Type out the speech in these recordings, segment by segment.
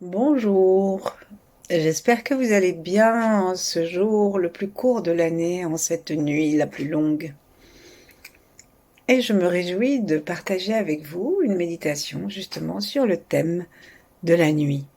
Bonjour, j'espère que vous allez bien en ce jour le plus court de l'année, en cette nuit la plus longue. Et je me réjouis de partager avec vous une méditation justement sur le thème de la nuit.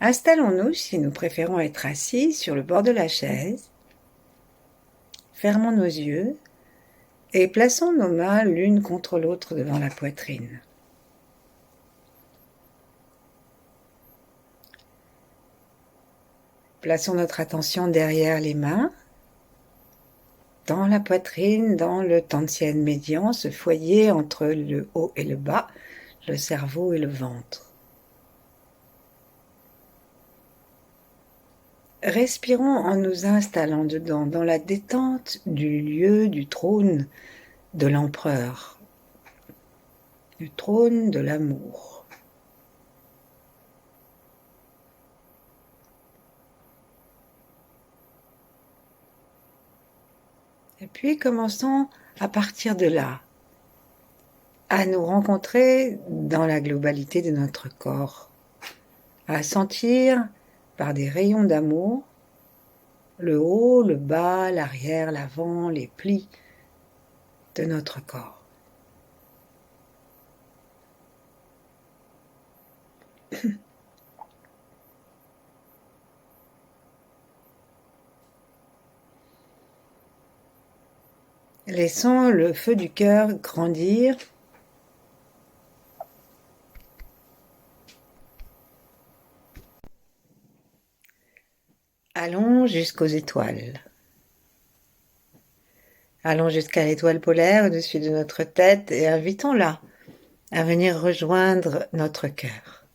Installons-nous, si nous préférons être assis, sur le bord de la chaise. Fermons nos yeux et plaçons nos mains l'une contre l'autre devant la poitrine. Plaçons notre attention derrière les mains, dans la poitrine, dans le tantian médian, ce foyer entre le haut et le bas, le cerveau et le ventre. Respirons en nous installant dedans, dans la détente du lieu du trône de l'empereur, du trône de l'amour. Et puis commençons à partir de là, à nous rencontrer dans la globalité de notre corps, à sentir par des rayons d'amour le haut, le bas, l'arrière, l'avant, les plis de notre corps. Laissons le feu du cœur grandir. Allons jusqu'aux étoiles. Allons jusqu'à l'étoile polaire au-dessus de notre tête et invitons-la à venir rejoindre notre cœur.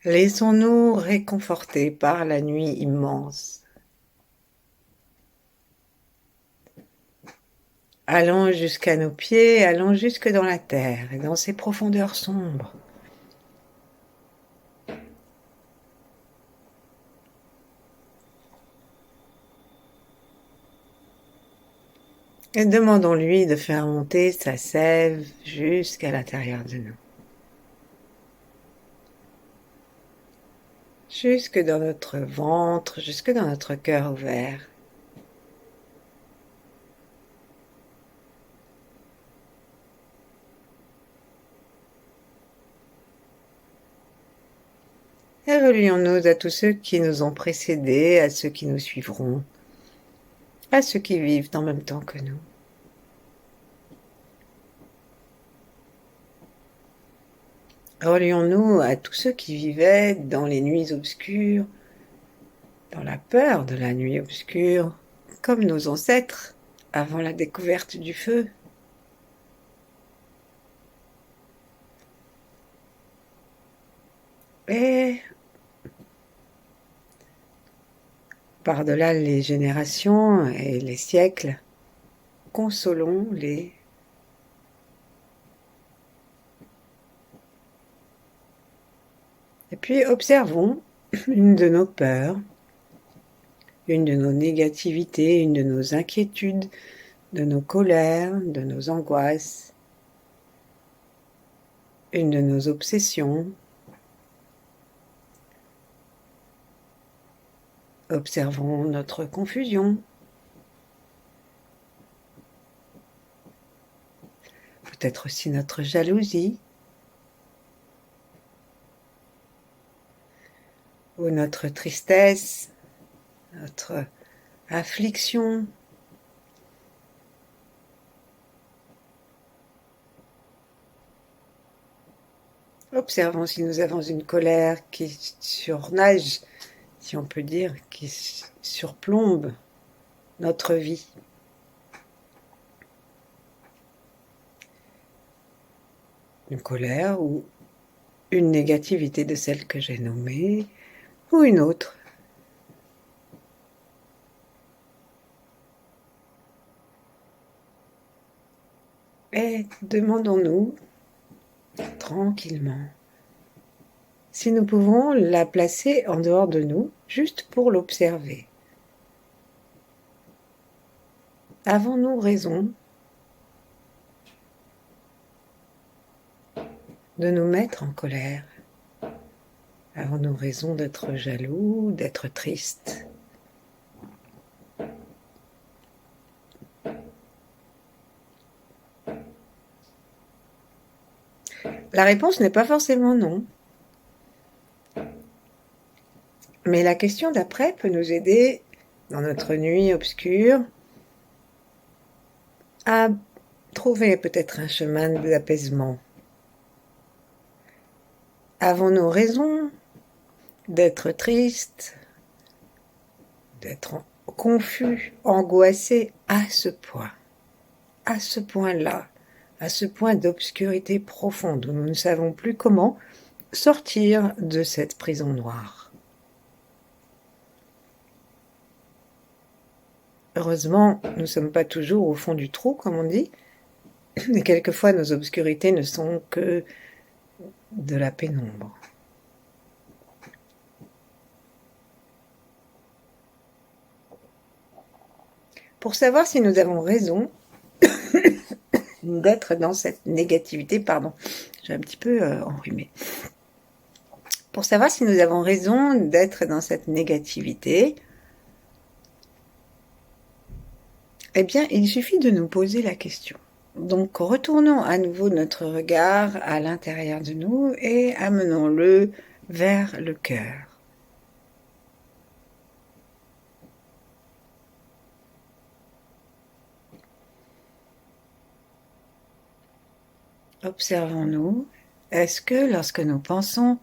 Laissons-nous réconforter par la nuit immense. Allons jusqu'à nos pieds, allons jusque dans la terre et dans ses profondeurs sombres. Et demandons-lui de faire monter sa sève jusqu'à l'intérieur de nous. Jusque dans notre ventre, jusque dans notre cœur ouvert. Et relions-nous à tous ceux qui nous ont précédés, à ceux qui nous suivront, à ceux qui vivent en même temps que nous. Relions-nous à tous ceux qui vivaient dans les nuits obscures, dans la peur de la nuit obscure, comme nos ancêtres avant la découverte du feu. Et par-delà les générations et les siècles, consolons-les. Et puis observons une de nos peurs, une de nos négativités, une de nos inquiétudes, de nos colères, de nos angoisses, une de nos obsessions. Observons notre confusion. Peut-être aussi notre jalousie. Ou notre tristesse, notre affliction. Observons si nous avons une colère qui surnage, si on peut dire, qui surplombe notre vie. Une colère ou une négativité de celle que j'ai nommée, ou une autre. Et demandons-nous tranquillement si nous pouvons la placer en dehors de nous, juste pour l'observer. Avons-nous raison de nous mettre en colère? Avons-nous raison d'être jaloux, d'être tristes? La réponse n'est pas forcément non. Mais la question d'après peut nous aider, dans notre nuit obscure, à trouver peut-être un chemin d'apaisement. Avons-nous raison d'être tristes, d'être confus, angoissés à ce point-là, à ce point d'obscurité profonde où nous ne savons plus comment sortir de cette prison noire? Heureusement, nous ne sommes pas toujours au fond du trou, comme on dit, et quelquefois nos obscurités ne sont que de la pénombre. Pour savoir si nous avons raison d'être dans cette négativité, pardon, j'ai un petit peu enrhumé. Pour savoir si nous avons raison d'être dans cette négativité, eh bien, il suffit de nous poser la question. Donc, retournons à nouveau notre regard à l'intérieur de nous et amenons-le vers le cœur. Observons-nous. Est-ce que lorsque nous pensons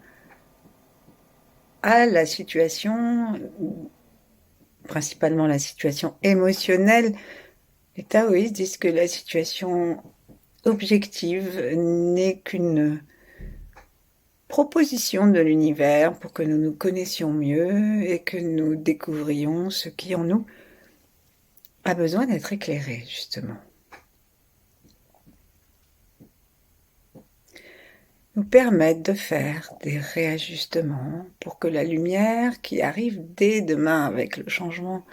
à la situation, principalement la situation émotionnelle, les taoïstes disent que la situation objective n'est qu'une proposition de l'univers pour que nous nous connaissions mieux et que nous découvrions ce qui en nous a besoin d'être éclairé, justement. Nous permettent de faire des réajustements pour que la lumière qui arrive dès demain avec le changement,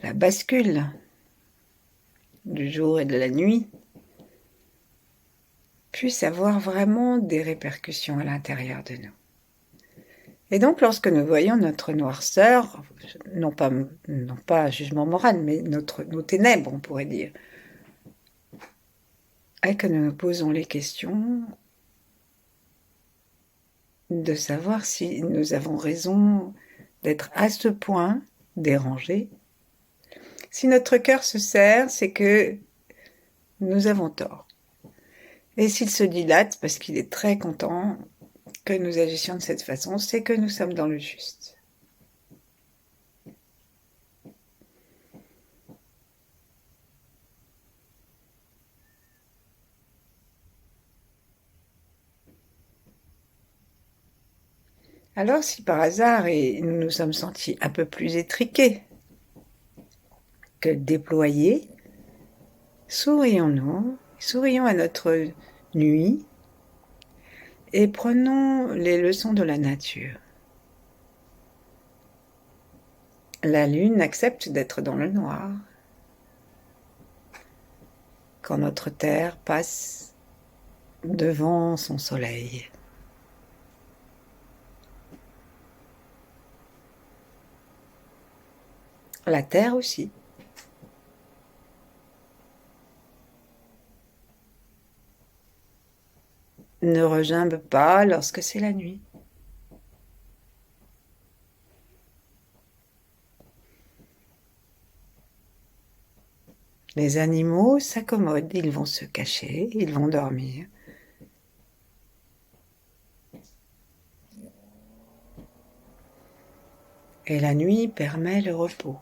la bascule du jour et de la nuit, puisse avoir vraiment des répercussions à l'intérieur de nous. Et donc, lorsque nous voyons notre noirceur, non pas jugement moral, mais nos ténèbres, on pourrait dire, et que nous nous posons les questions de savoir si nous avons raison d'être à ce point dérangés. Si notre cœur se serre, c'est que nous avons tort. Et s'il se dilate, parce qu'il est très content que nous agissions de cette façon, c'est que nous sommes dans le juste. Alors, si par hasard nous nous sommes sentis un peu plus étriqués que déployés, sourions-nous, sourions à notre nuit et prenons les leçons de la nature. La lune accepte d'être dans le noir. Quand notre terre passe devant son soleil. La terre aussi. Ne regimbe pas lorsque c'est la nuit. Les animaux s'accommodent, ils vont se cacher, ils vont dormir. Et la nuit permet le repos.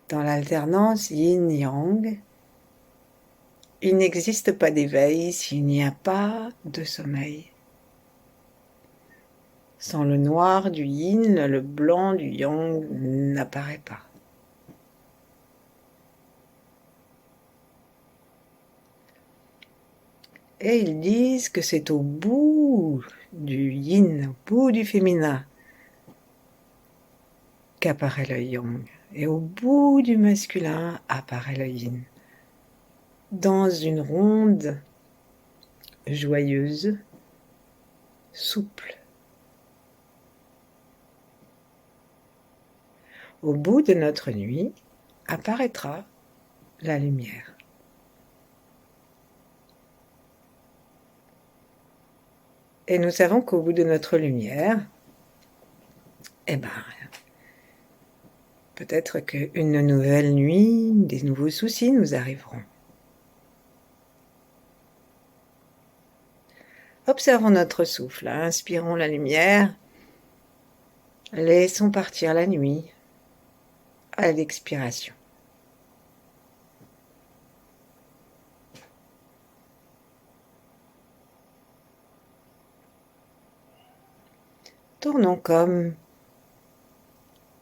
Dans l'alternance yin-yang, il n'existe pas d'éveil s'il n'y a pas de sommeil. Sans le noir du yin, le blanc du yang n'apparaît pas. Et ils disent que c'est au bout du yin, au bout du féminin, qu'apparaît le yang. Et au bout du masculin apparaît le yin, dans une ronde joyeuse, souple. Au bout de notre nuit apparaîtra la lumière. Et nous savons qu'au bout de notre lumière, peut-être qu'une nouvelle nuit, des nouveaux soucis nous arriveront. Observons notre souffle, inspirons la lumière, laissons partir la nuit à l'expiration. Tournons comme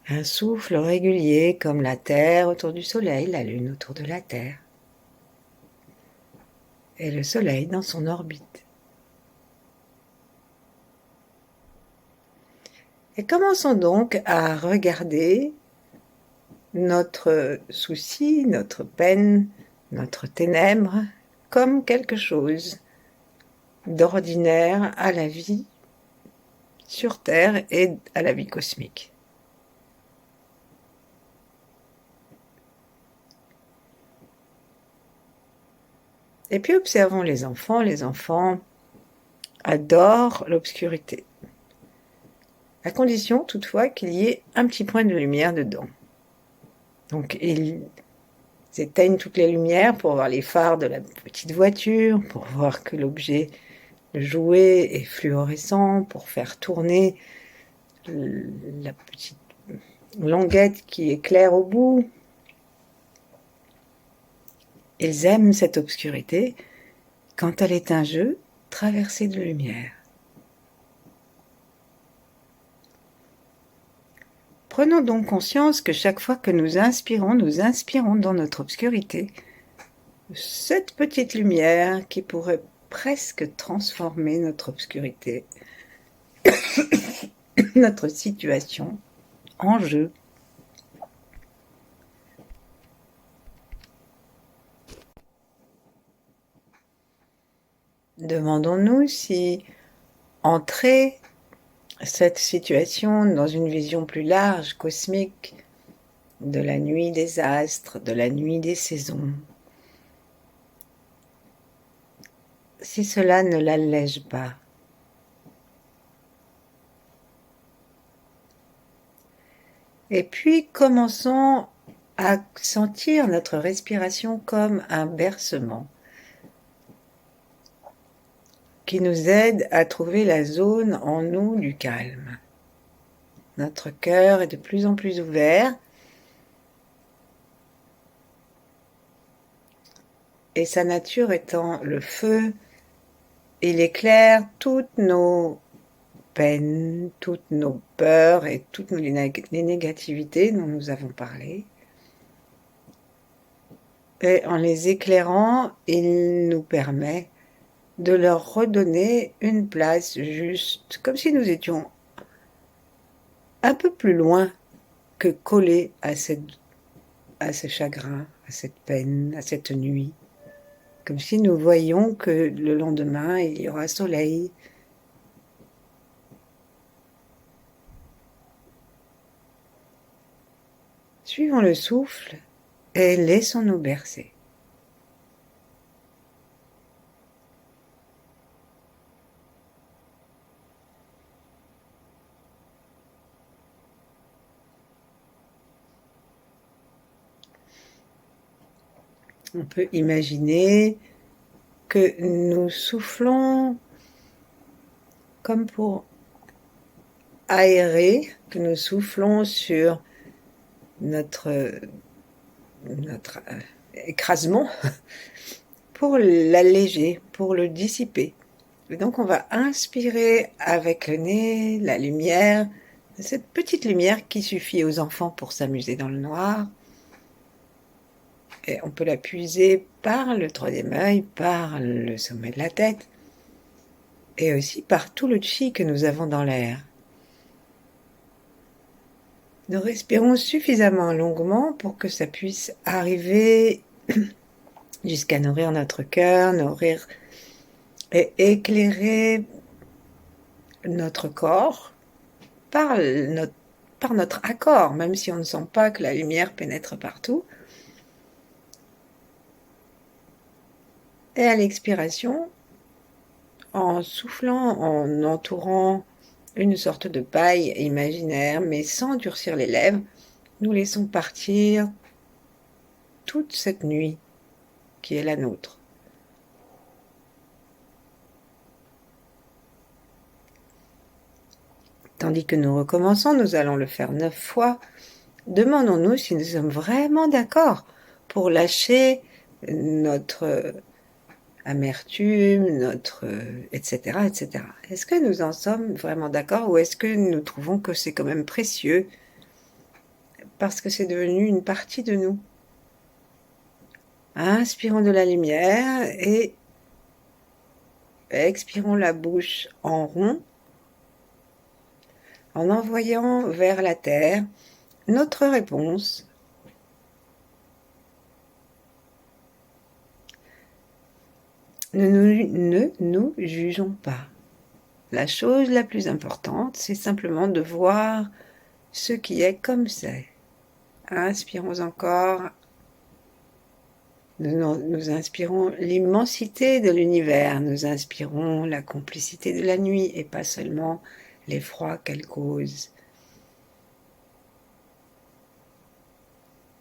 un souffle régulier, comme la Terre autour du Soleil, la Lune autour de la Terre, et le Soleil dans son orbite. Et commençons donc à regarder notre souci, notre peine, notre ténèbre, comme quelque chose d'ordinaire à la vie sur Terre et à la vie cosmique. Et puis observons les enfants. Les enfants adorent l'obscurité, à condition toutefois qu'il y ait un petit point de lumière dedans. Donc ils éteignent toutes les lumières pour voir les phares de la petite voiture, pour voir que l'objet, le jouet est fluorescent, pour faire tourner la petite languette qui éclaire au bout. Ils aiment cette obscurité quand elle est un jeu traversé de lumière. Prenons donc conscience que chaque fois que nous inspirons dans notre obscurité cette petite lumière qui pourrait presque transformer notre obscurité, notre situation en jeu. Demandons-nous si entrer cette situation dans une vision plus large, cosmique, de la nuit des astres, de la nuit des saisons, si cela ne l'allège pas. Et puis commençons à sentir notre respiration comme un bercement qui nous aide à trouver la zone en nous du calme. Notre cœur est de plus en plus ouvert et sa nature étant le feu, il éclaire toutes nos peines, toutes nos peurs et toutes les négativités dont nous avons parlé. Et en les éclairant, il nous permet de leur redonner une place juste, comme si nous étions un peu plus loin que collés à ce chagrin, à cette peine, à cette nuit. Comme si nous voyions que le lendemain, il y aura soleil. Suivons le souffle et laissons-nous bercer. On peut imaginer que nous soufflons comme pour aérer, que nous soufflons sur notre écrasement pour l'alléger, pour le dissiper. Et donc on va inspirer avec le nez la lumière, cette petite lumière qui suffit aux enfants pour s'amuser dans le noir. Et on peut la puiser par le troisième œil, par le sommet de la tête, et aussi par tout le chi que nous avons dans l'air. Nous respirons suffisamment longuement pour que ça puisse arriver jusqu'à nourrir notre cœur, nourrir et éclairer notre corps par notre accord, même si on ne sent pas que la lumière pénètre partout. Et à l'expiration, en soufflant, en entourant une sorte de paille imaginaire, mais sans durcir les lèvres, nous laissons partir toute cette nuit qui est la nôtre. Tandis que nous recommençons, nous allons le faire 9 fois. Demandons-nous si nous sommes vraiment d'accord pour lâcher notre amertume, notre etc., etc. Est-ce que nous en sommes vraiment d'accord ou est-ce que nous trouvons que c'est quand même précieux parce que c'est devenu une partie de nous? Inspirons de la lumière et expirons la bouche en rond en envoyant vers la terre notre réponse. Ne nous jugeons pas. La chose la plus importante, c'est simplement de voir ce qui est comme c'est. Inspirons encore. Nous inspirons l'immensité de l'univers. Nous inspirons la complicité de la nuit et pas seulement l'effroi qu'elle cause.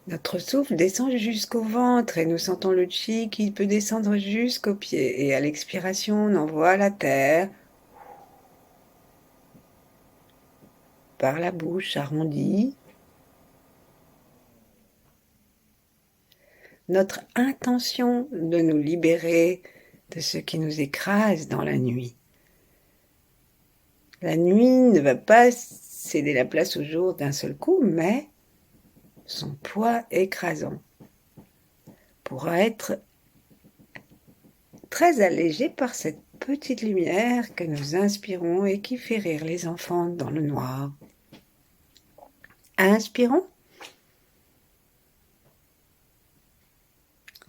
Notre souffle descend jusqu'au ventre et nous sentons le chi qui peut descendre jusqu'aux pieds. Et à l'expiration, on envoie la terre par la bouche arrondie. Notre intention de nous libérer de ce qui nous écrase dans la nuit. La nuit ne va pas céder la place au jour d'un seul coup, mais son poids écrasant pourra être très allégé par cette petite lumière que nous inspirons et qui fait rire les enfants dans le noir. Inspirons.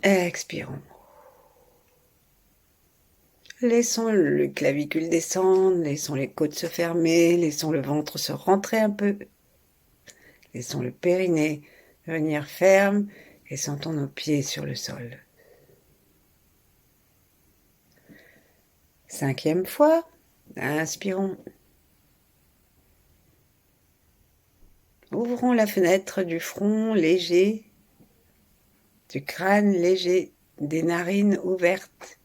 Expirons. Laissons le clavicule descendre, laissons les côtes se fermer, laissons le ventre se rentrer un peu. Laissons le périnée venir ferme et sentons nos pieds sur le sol. 5e fois, inspirons. Ouvrons la fenêtre du front léger, du crâne léger, des narines ouvertes.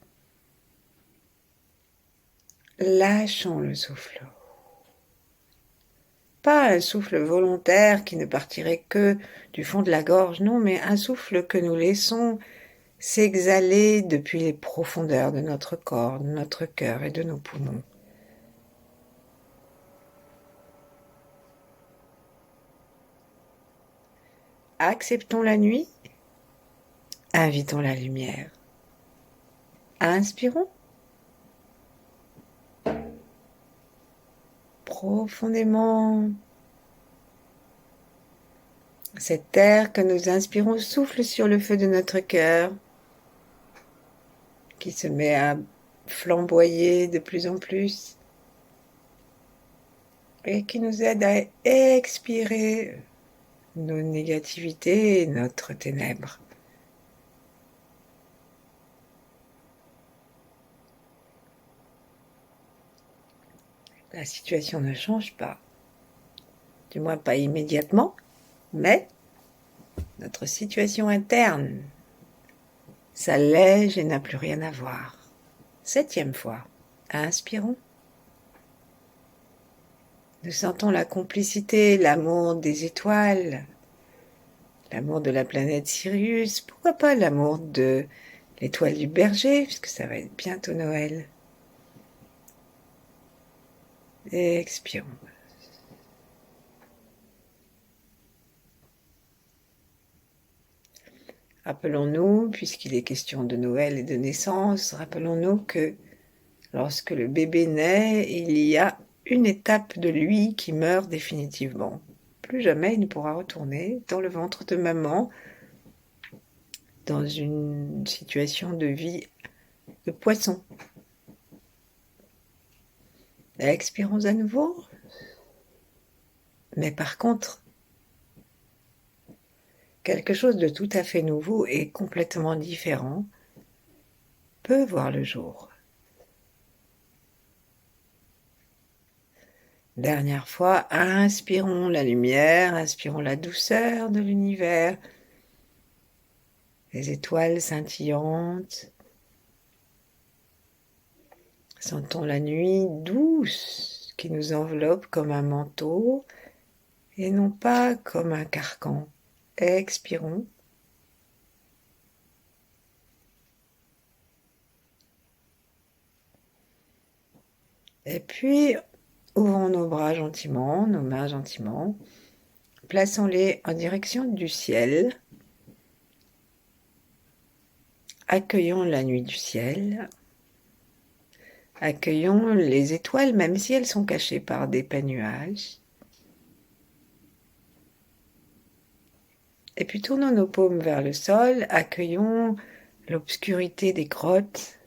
Lâchons le souffle. Pas un souffle volontaire qui ne partirait que du fond de la gorge, non, mais un souffle que nous laissons s'exhaler depuis les profondeurs de notre corps, de notre cœur et de nos poumons. Acceptons la nuit, invitons la lumière. Inspirons. Profondément. Cet air que nous inspirons souffle sur le feu de notre cœur, qui se met à flamboyer de plus en plus et qui nous aide à expirer nos négativités et notre ténèbre. La situation ne change pas, du moins pas immédiatement, mais notre situation interne s'allège et n'a plus rien à voir. 7e fois, inspirons. Nous sentons la complicité, l'amour des étoiles, l'amour de la planète Sirius, pourquoi pas l'amour de l'étoile du berger, puisque ça va être bientôt Noël. Et expirons. Rappelons-nous, puisqu'il est question de Noël et de naissance, rappelons-nous que lorsque le bébé naît, il y a une étape de lui qui meurt définitivement. plus jamais il ne pourra retourner dans le ventre de maman, dans une situation de vie de poisson. Expirons à nouveau. Mais par contre, quelque chose de tout à fait nouveau et complètement différent peut voir le jour. Dernière fois, inspirons la lumière, inspirons la douceur de l'univers, les étoiles scintillantes. Sentons la nuit douce qui nous enveloppe comme un manteau et non pas comme un carcan. Expirons. Et puis, ouvrons nos bras gentiment, nos mains gentiment. Plaçons-les en direction du ciel. Accueillons la nuit du ciel. Accueillons les étoiles, même si elles sont cachées par d'épais nuages. Et puis tournons nos paumes vers le sol. Accueillons l'obscurité des grottes,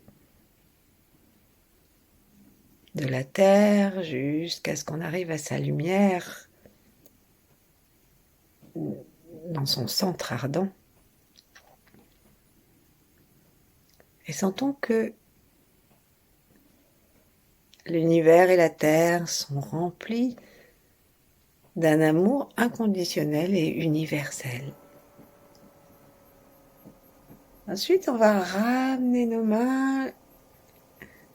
de la terre, jusqu'à ce qu'on arrive à sa lumière, dans son centre ardent. Et sentons que l'univers et la terre sont remplis d'un amour inconditionnel et universel. Ensuite, on va ramener nos mains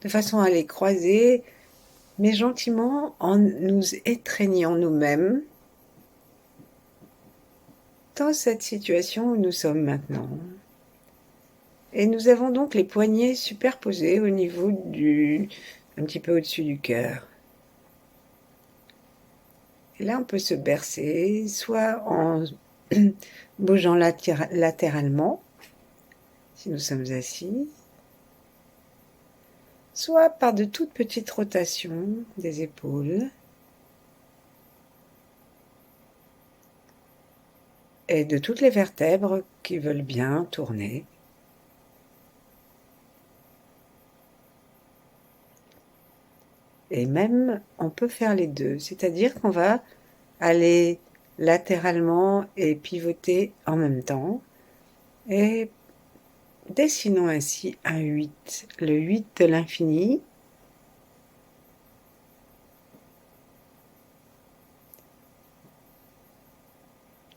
de façon à les croiser, mais gentiment en nous étreignant nous-mêmes dans cette situation où nous sommes maintenant. Et nous avons donc les poignets superposés au niveau un petit peu au-dessus du cœur. Et là, on peut se bercer, soit en bougeant latéralement, si nous sommes assis, soit par de toutes petites rotations des épaules et de toutes les vertèbres qui veulent bien tourner. Et même, on peut faire les deux, c'est-à-dire qu'on va aller latéralement et pivoter en même temps, et dessinons ainsi un 8, le 8 de l'infini.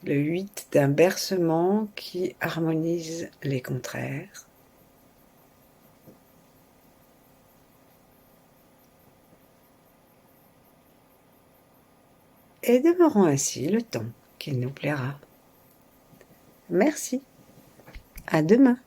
Le 8 d'un bercement qui harmonise les contraires. Et demeurons ainsi le temps qu'il nous plaira. Merci. À demain.